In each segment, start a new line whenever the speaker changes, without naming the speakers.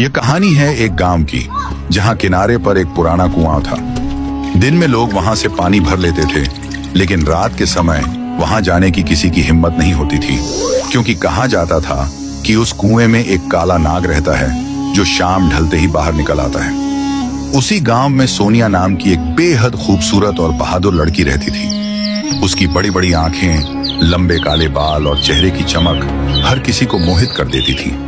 यह कहानी है एक गांव की, जहां किनारे पर एक पुराना कुआं था। दिन में लोग वहां से पानी भर लेते थे, लेकिन रात के समय वहां जाने की किसी की हिम्मत नहीं होती थी, क्योंकि कहा जाता था कि उस कुएं में एक काला नाग रहता है जो शाम ढलते ही बाहर निकल आता है। उसी गांव में सोनिया नाम की एक बेहद खूबसूरत और बहादुर लड़की रहती थी। उसकी बड़ी बड़ी आंखें, लंबे काले बाल और चेहरे की चमक हर किसी को मोहित कर देती थी।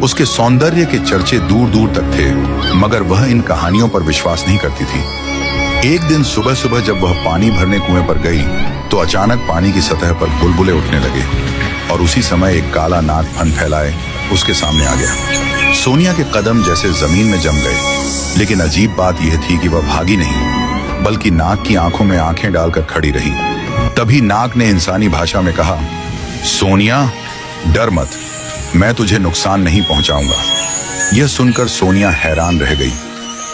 उसके सौंदर्य के चर्चे दूर दूर तक थे, मगर वह इन कहानियों पर विश्वास नहीं करती थी। एक दिन सुबह सुबह जब वह पानी भरने कुएं पर गई तो अचानक पानी की सतह पर बुलबुले उठने लगे और उसी समय एक काला नाग फन फैलाए उसके सामने आ गया। सोनिया के कदम जैसे जमीन में जम गए, लेकिन अजीब बात यह थी कि वह भागी नहीं, बल्कि नाग की आंखों में आंखें डालकर खड़ी रही। तभी नाग ने इंसानी भाषा में कहा, सोनिया डर मत, मैं तुझे नुकसान नहीं पहुंचाऊंगा। यह सुनकर सोनिया हैरान रह गई।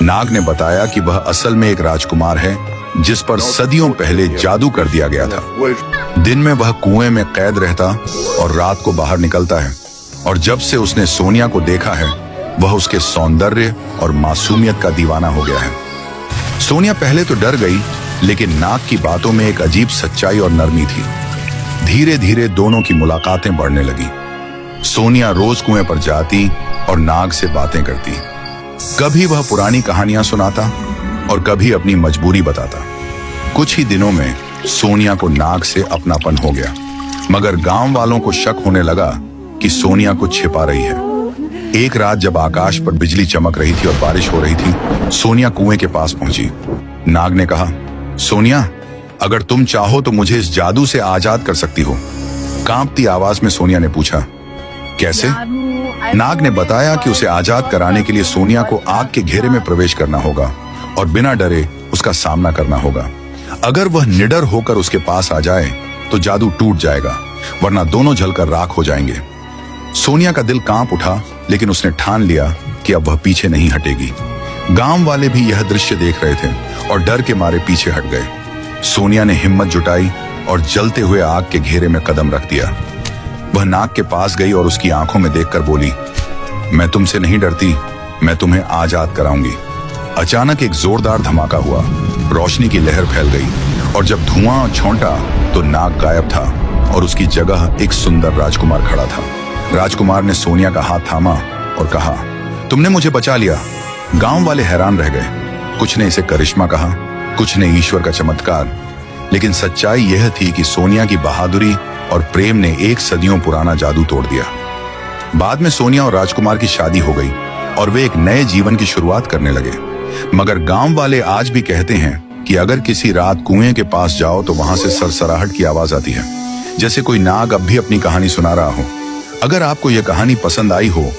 नाग ने बताया कि वह असल में एक राजकुमार है जिस पर सदियों पहले जादू कर दिया गया था। दिन में वह कुएं में कैद रहता और रात को बाहर निकलता है, और जब से उसने सोनिया को देखा है वह उसके सौंदर्य और मासूमियत का दीवाना हो गया है। सोनिया पहले तो डर गई, लेकिन नाग की बातों में एक अजीब सच्चाई और नरमी थी। धीरे धीरे दोनों की मुलाकातें बढ़ने लगी। सोनिया रोज कुएं पर जाती और नाग से बातें करती। कभी वह पुरानी कहानियां सुनाता और कभी अपनी मजबूरी बताता। कुछ ही दिनों में सोनिया को नाग से अपनापन हो गया, मगर गांव वालों को शक होने लगा कि सोनिया कुछ छिपा रही है। एक रात जब आकाश पर बिजली चमक रही थी और बारिश हो रही थी, सोनिया कुएं के पास पहुंची। नाग ने कहा, सोनिया अगर तुम चाहो तो मुझे इस जादू से आजाद कर सकती हो। कांपती आवाज में सोनिया ने पूछा, कैसे? नाग ने बताया कि उसे आजाद कराने के लिए सोनिया को आग के घेरे में प्रवेश करना होगा और बिना डरे उसका सामना करना होगा। अगर वह निडर होकर उसके पास आ जाए तो जादू टूट जाएगा, वरना दोनों जलकर राख हो जाएंगे। सोनिया का दिल कांप उठा, लेकिन उसने ठान लिया कि अब वह पीछे नहीं हटेगी। गांव वाले भी यह दृश्य देख रहे थे और डर के मारे पीछे हट गए। सोनिया ने हिम्मत जुटाई और जलते हुए आग के घेरे में कदम रख दिया। वह नाग के पास गई और उसकी आंखों में देखकर बोली, मैं तुमसे नहीं डरती, मैं तुम्हें आजाद कराऊंगी। अचानक एक जोरदार धमाका हुआ, रोशनी की लहर फैल गई और जब धुआं छौंटा तो नाग गायब था और उसकी जगह एक सुंदर राजकुमार खड़ा था। राजकुमार ने सोनिया का हाथ थामा और कहा, तुमने मुझे बचा लिया। गांव वाले हैरान रह गए। कुछ ने इसे करिश्मा कहा, कुछ ने ईश्वर का चमत्कार, लेकिन सच्चाई यह थी कि सोनिया की बहादुरी और प्रेम ने एक सदियों पुराना जादू तोड़ दिया। बाद में सोनिया और राजकुमार की शादी हो गई और वे एक नए जीवन की शुरुआत करने लगे। मगर गांव वाले आज भी कहते हैं कि अगर किसी रात कुएं के पास जाओ तो वहां से सरसराहट की आवाज आती है, जैसे कोई नाग अब भी अपनी कहानी सुना रहा हो। अगर आपको यह कहानी पसंद आई हो